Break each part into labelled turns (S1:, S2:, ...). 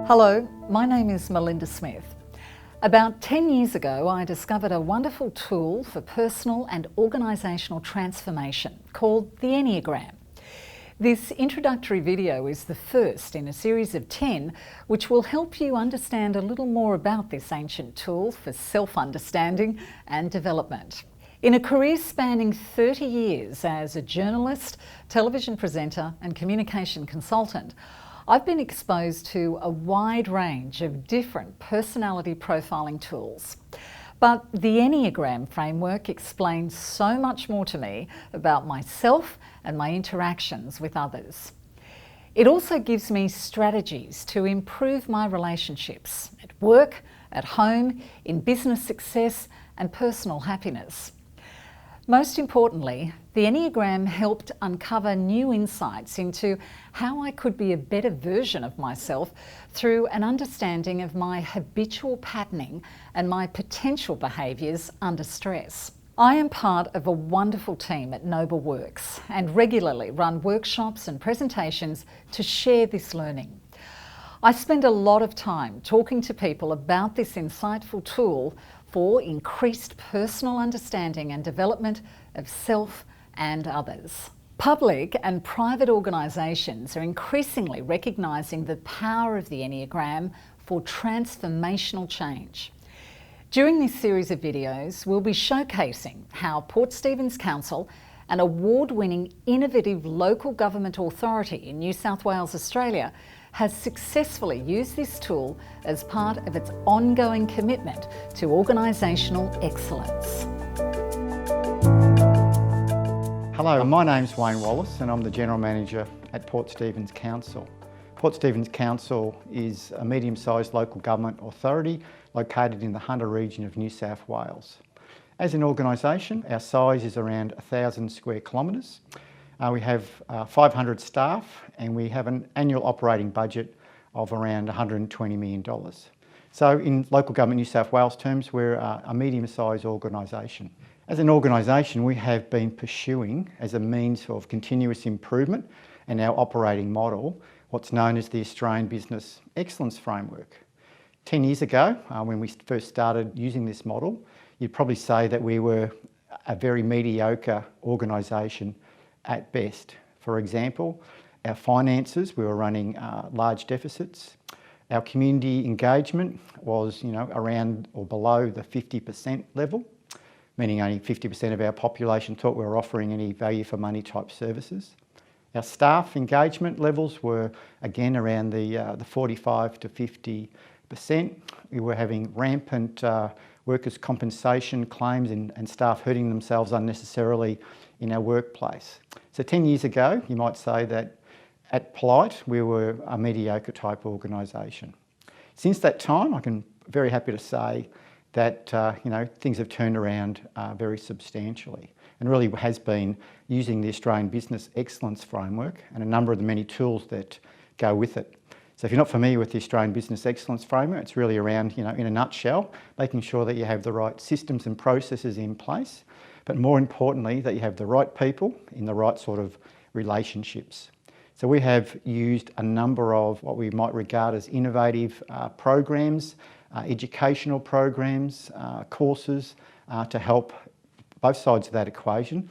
S1: Hello, my name is Melinda Smith. About 10 years ago, I discovered a wonderful tool for personal and organisational transformation called the Enneagram. This introductory video is the first in a series of 10 which will help you understand a little more about this ancient tool for self-understanding and development. In a career spanning 30 years as a journalist, television presenter and communication consultant, I've been exposed to a wide range of different personality profiling tools. But the Enneagram framework explains so much more to me about myself and my interactions with others. It also gives me strategies to improve my relationships at work, at home, in business success and personal happiness. Most importantly, the Enneagram helped uncover new insights into how I could be a better version of myself through an understanding of my habitual patterning and my potential behaviours under stress. I am part of a wonderful team at Noble Works and regularly run workshops and presentations to share this learning. I spend a lot of time talking to people about this insightful tool for increased personal understanding and development of self and others. Public and private organisations are increasingly recognising the power of the Enneagram for transformational change. During this series of videos, we'll be showcasing how Port Stephens Council, an award-winning innovative local government authority in New South Wales, Australia, has successfully used this tool as part of its ongoing commitment to organisational excellence.
S2: Hello, my name's Wayne Wallace and I'm the General Manager at Port Stephens Council. Port Stephens Council is a medium-sized local government authority located in the Hunter region of New South Wales. As an organisation, our size is around 1,000 square kilometres. We have 500 staff and we have an annual operating budget of around $120 million. So in local government New South Wales terms, we're a medium-sized organisation. As an organisation, we have been pursuing, as a means of continuous improvement in our operating model, what's known as the Australian Business Excellence Framework. 10 years ago, when we first started using this model, you'd probably say that we were a very mediocre organisation at best. For example, our finances, we were running large deficits. Our community engagement was, around or below the 50% level, meaning only 50% of our population thought we were offering any value for money type services. Our staff engagement levels were again around the 45 to 50%. We were having rampant workers' compensation claims and staff hurting themselves unnecessarily in our workplace. So 10 years ago, you might say that at Polite, we were a mediocre type organisation. Since that time, I can very happy to say that things have turned around very substantially, and really has been using the Australian Business Excellence Framework and a number of the many tools that go with it. So if you're not familiar with the Australian Business Excellence Framework, it's really around, in a nutshell, making sure that you have the right systems and processes in place, but more importantly, that you have the right people in the right sort of relationships. So we have used a number of what we might regard as innovative programs, educational programs, courses to help both sides of that equation.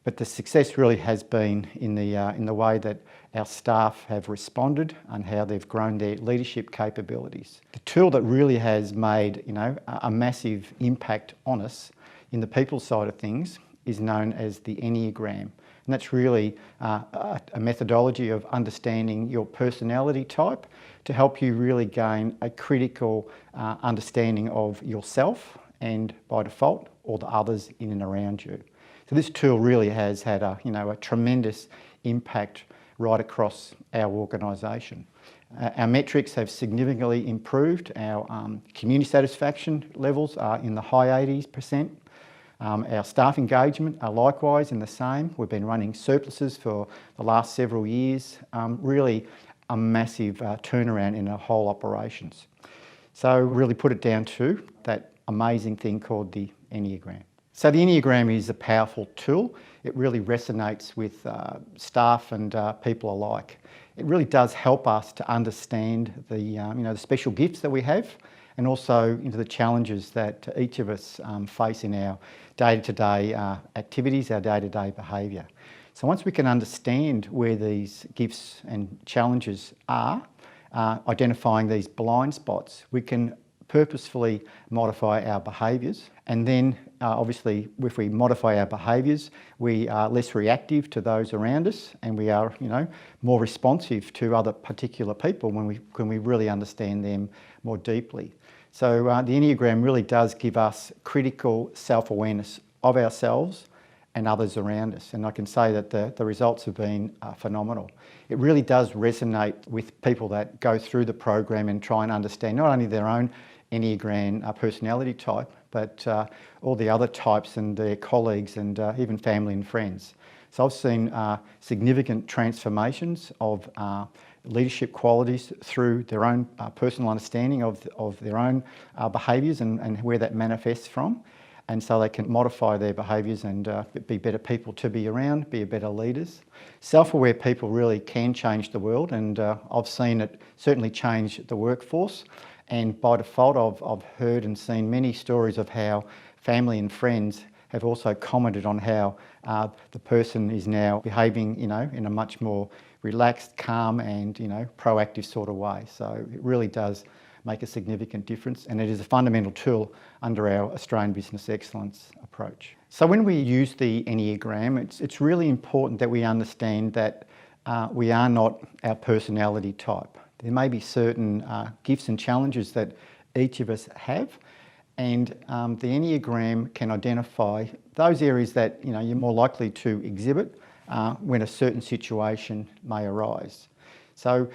S2: But the success really has been in the way that our staff have responded and how they've grown their leadership capabilities. The tool that really has made a massive impact on us in the people side of things is known as the Enneagram. And that's really a methodology of understanding your personality type to help you really gain a critical understanding of yourself and, by default, all the others in and around you. So this tool really has had a tremendous impact right across our organisation. Our metrics have significantly improved. Our community satisfaction levels are in the high 80%. Our staff engagement are likewise in the same. We've been running surpluses for the last several years. Really a massive turnaround in our whole operations. So really put it down to that amazing thing called the Enneagram. So the Enneagram is a powerful tool. It really resonates with staff and people alike. It really does help us to understand the special gifts that we have, and also into the challenges that each of us face in our day-to-day activities, our day-to-day behaviour. So once we can understand where these gifts and challenges are, identifying these blind spots, we can purposefully modify our behaviours. And then obviously if we modify our behaviours, we are less reactive to those around us, and we are more responsive to other particular people when we really understand them more deeply. So the Enneagram really does give us critical self-awareness of ourselves and others around us, and I can say that the results have been phenomenal. It really does resonate with people that go through the program and try and understand not only their own Enneagram personality type, but all the other types and their colleagues and even family and friends. So I've seen significant transformations of leadership qualities through their own personal understanding of their own behaviours and where that manifests from. And so they can modify their behaviours and be better people to be around, be better leaders. Self-aware people really can change the world, and I've seen it certainly change the workforce. And by default, I've heard and seen many stories of how family and friends have also commented on how the person is now behaving, in a much more relaxed, calm and, proactive sort of way. So it really does make a significant difference, and it is a fundamental tool under our Australian Business Excellence approach. So when we use the Enneagram, it's really important that we understand that we are not our personality type. There may be certain gifts and challenges that each of us have, and the Enneagram can identify those areas that you're more likely to exhibit when a certain situation may arise. So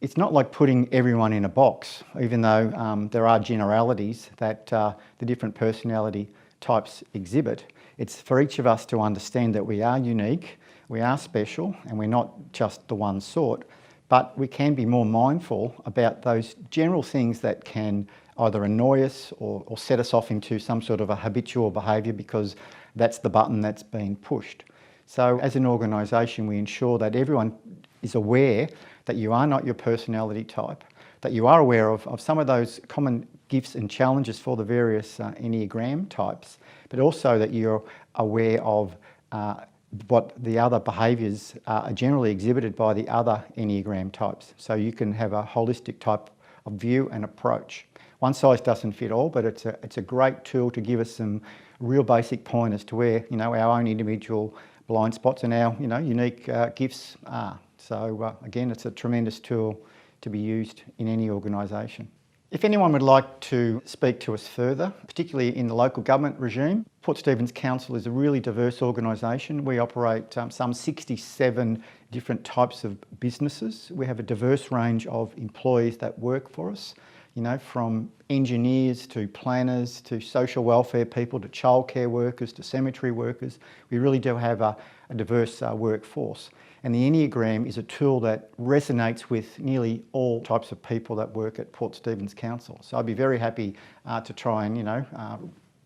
S2: it's not like putting everyone in a box, even though there are generalities that the different personality types exhibit. It's for each of us to understand that we are unique, we are special, and we're not just the one sort, but we can be more mindful about those general things that can either annoy us or set us off into some sort of a habitual behaviour because that's the button that's being pushed. So as an organisation, we ensure that everyone is aware that you are not your personality type, that you are aware of some of those common gifts and challenges for the various Enneagram types, but also that you're aware of what the other behaviours are generally exhibited by the other Enneagram types. So you can have a holistic type of view and approach. One size doesn't fit all, but it's a great tool to give us some real basic pointers to where our own individual blind spots and our unique gifts are. So again, it's a tremendous tool to be used in any organisation. If anyone would like to speak to us further, particularly in the local government regime, Port Stephens Council is a really diverse organisation. We operate some 67 different types of businesses. We have a diverse range of employees that work for us, from engineers to planners to social welfare people to childcare workers to cemetery workers. We really do have a diverse workforce. And the Enneagram is a tool that resonates with nearly all types of people that work at Port Stephens Council. So I'd be very happy to try and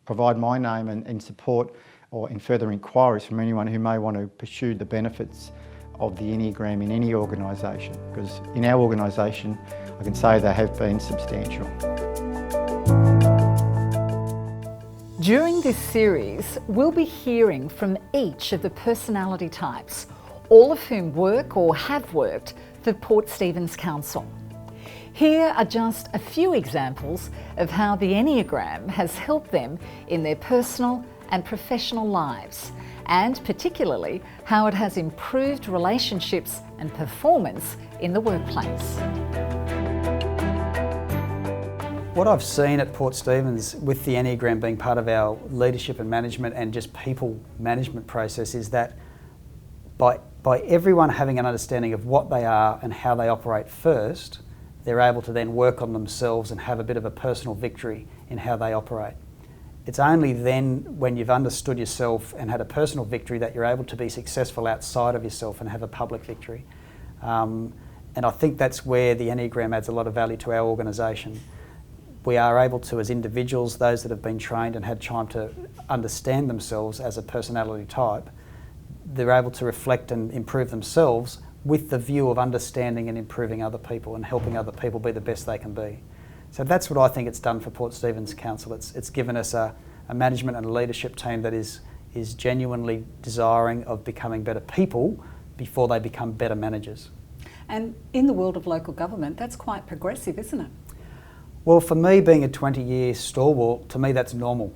S2: provide my name and support or in further inquiries from anyone who may want to pursue the benefits of the Enneagram in any organisation, because in our organisation I can say they have been substantial.
S1: During this series, we'll be hearing from each of the personality types, all of whom work or have worked for Port Stephens Council. Here are just a few examples of how the Enneagram has helped them in their personal and professional lives, and particularly how it has improved relationships and performance in the workplace.
S3: What I've seen at Port Stephens with the Enneagram being part of our leadership and management and just people management process is that by everyone having an understanding of what they are and how they operate first, they're able to then work on themselves and have a bit of a personal victory in how they operate. It's only then when you've understood yourself and had a personal victory that you're able to be successful outside of yourself and have a public victory. And I think that's where the Enneagram adds a lot of value to our organisation. We are able to, as individuals, those that have been trained and had time to understand themselves as a personality type, they're able to reflect and improve themselves with the view of understanding and improving other people and helping other people be the best they can be. So that's what I think it's done for Port Stephens Council. It's given us a management and a leadership team that is genuinely desiring of becoming better people before they become better managers.
S1: And in the world of local government, that's quite progressive, isn't it?
S3: Well, for me, being a 20-year stalwart, to me that's normal.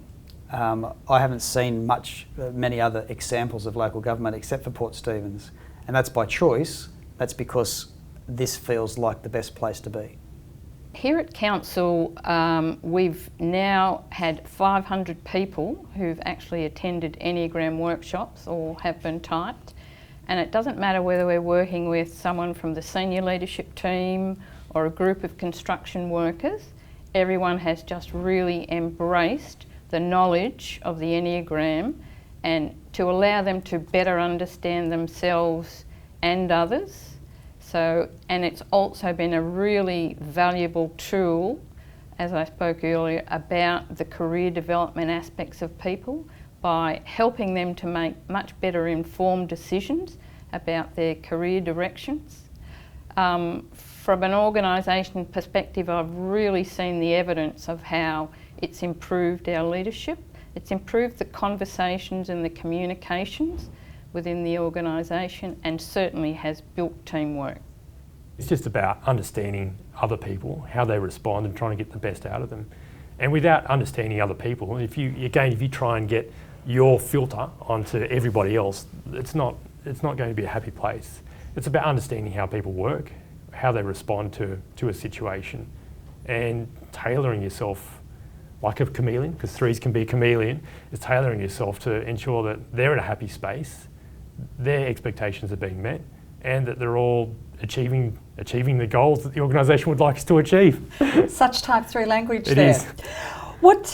S3: I haven't seen many other examples of local government except for Port Stephens, and that's by choice. That's because this feels like the best place to be.
S4: Here at Council, we've now had 500 people who've actually attended Enneagram workshops or have been typed, and it doesn't matter whether we're working with someone from the senior leadership team or a group of construction workers. Everyone has just really embraced the knowledge of the Enneagram and to allow them to better understand themselves and others. And it's also been a really valuable tool, as I spoke earlier, about the career development aspects of people by helping them to make much better informed decisions about their career directions. From an organisation perspective, I've really seen the evidence of how it's improved our leadership. It's improved the conversations and the communications within the organisation, and certainly has built teamwork.
S5: It's just about understanding other people, how they respond, and trying to get the best out of them. And without understanding other people, if you try and get your filter onto everybody else, it's not going to be a happy place. It's about understanding how people work, how they respond to a situation, and tailoring yourself like a chameleon, because threes can be a chameleon, is tailoring yourself to ensure that they're in a happy space, their expectations are being met, and that they're all achieving the goals that the organisation would like us to achieve.
S1: Such type 3 language
S5: it
S1: there.
S5: Is.
S1: What,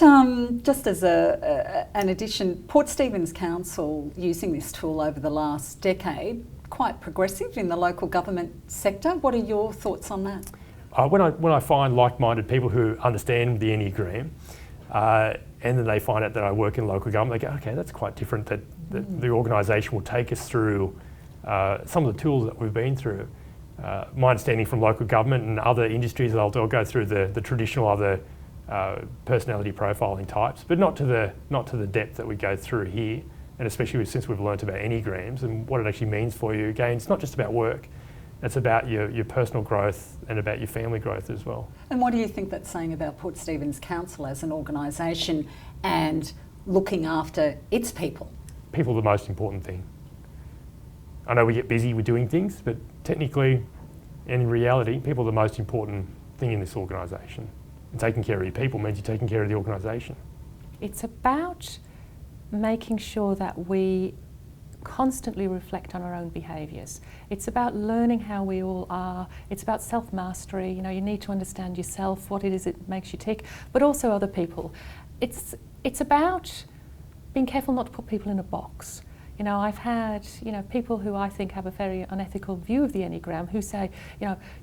S1: just as an addition, Port Stephens Council using this tool over the last decade, quite progressive in the local government sector. What are your thoughts on that?
S5: When I find like-minded people who understand the Enneagram, and then they find out that I work in local government, they go, okay, that's quite different, that the organisation will take us through some of the tools that we've been through. My understanding from local government and other industries, they'll go through the traditional other personality profiling types, but not to the depth that we go through here, and especially since we've learnt about Enneagrams and what it actually means for you. Again, it's not just about work, it's about your personal growth and about your family growth as well.
S1: And what do you think that's saying about Port Stephens Council as an organisation and looking after its people?
S5: People are the most important thing. I know we get busy with doing things, but technically and in reality, people are the most important thing in this organisation. And taking care of your people means you're taking care of the organisation.
S6: It's about making sure that we constantly reflect on our own behaviours. It's about learning how we all are. It's about self-mastery. You know, you need to understand yourself, what it is that makes you tick, but also other people. It's about being careful not to put people in a box. You know, I've had, people who I think have a very unethical view of the Enneagram who say,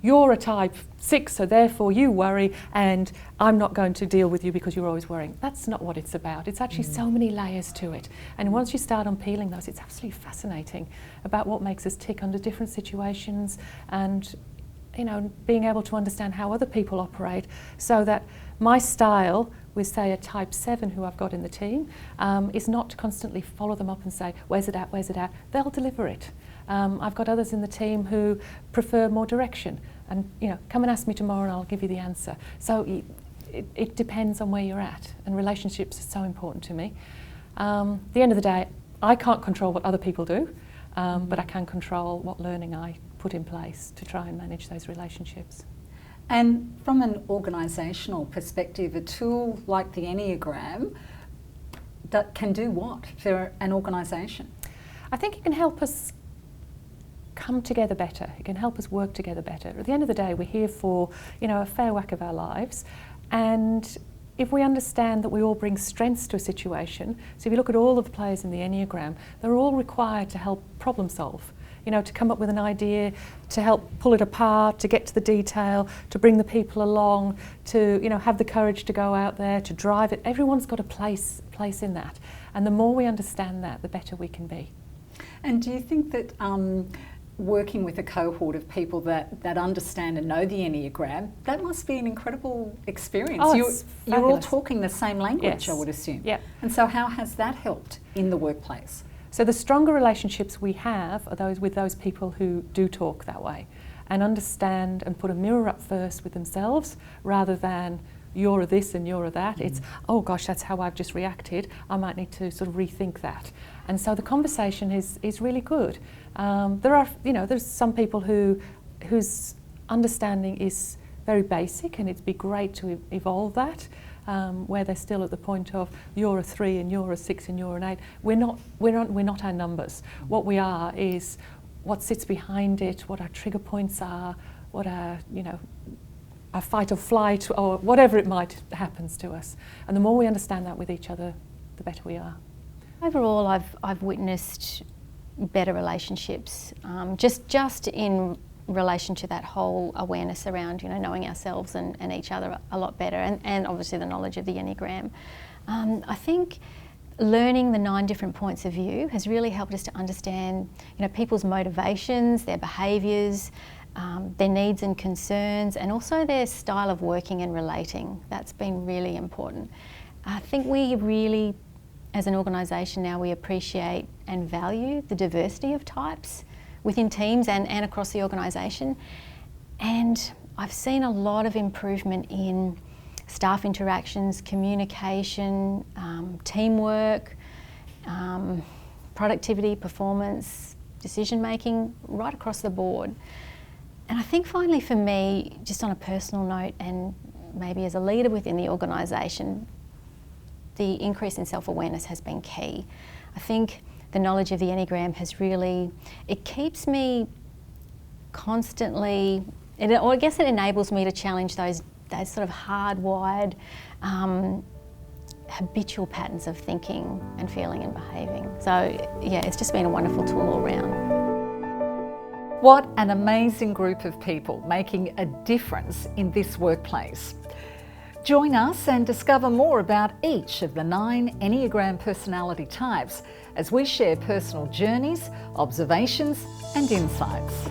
S6: you're a type 6, so therefore you worry, and I'm not going to deal with you because you're always worrying. That's not what it's about. It's actually so many layers to it. And once you start unpeeling those, it's absolutely fascinating about what makes us tick under different situations, and, being able to understand how other people operate, so that my style with, say, a type 7 who I've got in the team, is not to constantly follow them up and say, where's it at, where's it at? They'll deliver it. I've got others in the team who prefer more direction and, come and ask me tomorrow and I'll give you the answer. So it depends on where you're at, and relationships are so important to me. At the end of the day, I can't control what other people do, but I can control what learning I put in place to try and manage those relationships.
S1: And from an organisational perspective, a tool like the Enneagram that can do what for an organisation?
S6: I think it can help us come together better. It can help us work together better. At the end of the day, we're here for, a fair whack of our lives, and if we understand that we all bring strengths to a situation, so if you look at all of the players in the Enneagram, they're all required to help problem solve. To come up with an idea, to help pull it apart, to get to the detail, to bring the people along, to have the courage to go out there, to drive it. Everyone's got a place in that. And the more we understand that, the better we can be.
S1: And do you think that working with a cohort of people that understand and know the Enneagram, that must be an incredible experience?
S6: Oh,
S1: you're all
S6: fabulous.
S1: talking the same language,
S6: Yes.
S1: I would assume.
S6: Yeah.
S1: And so how has that helped in the workplace?
S6: So the stronger relationships we have are those with those people who do talk that way and understand and put a mirror up first with themselves rather than you're a this and you're a that. It's, oh gosh, that's how I've just reacted. I might need to sort of rethink that. And so the conversation is really good. There's some people whose understanding is very basic, and it'd be great to evolve that, where they're still at the point of you're a 3 and you're a 6 and you're an 8. We're not our numbers. What we are is what sits behind it, what our trigger points are, what our fight or flight or whatever it might happens to us. And the more we understand that with each other, the better we are.
S7: Overall, I've witnessed better relationships, just in relation to that whole awareness around knowing ourselves and each other a lot better, and obviously the knowledge of the Enneagram. I think learning the 9 different points of view has really helped us to understand people's motivations, their behaviours, their needs and concerns, and also their style of working and relating. That's been really important. I think we really, as an organisation now, we appreciate and value the diversity of types within teams and across the organisation. And I've seen a lot of improvement in staff interactions, communication, teamwork, productivity, performance, decision making, right across the board. And I think finally for me, just on a personal note and maybe as a leader within the organisation, the increase in self-awareness has been key. I think the knowledge of the Enneagram has really, it keeps me constantly, or I guess it enables me to challenge those sort of hardwired, habitual patterns of thinking and feeling and behaving. So yeah, it's just been a wonderful tool all round.
S1: What an amazing group of people making a difference in this workplace. Join us and discover more about each of the 9 Enneagram personality types as we share personal journeys, observations and insights.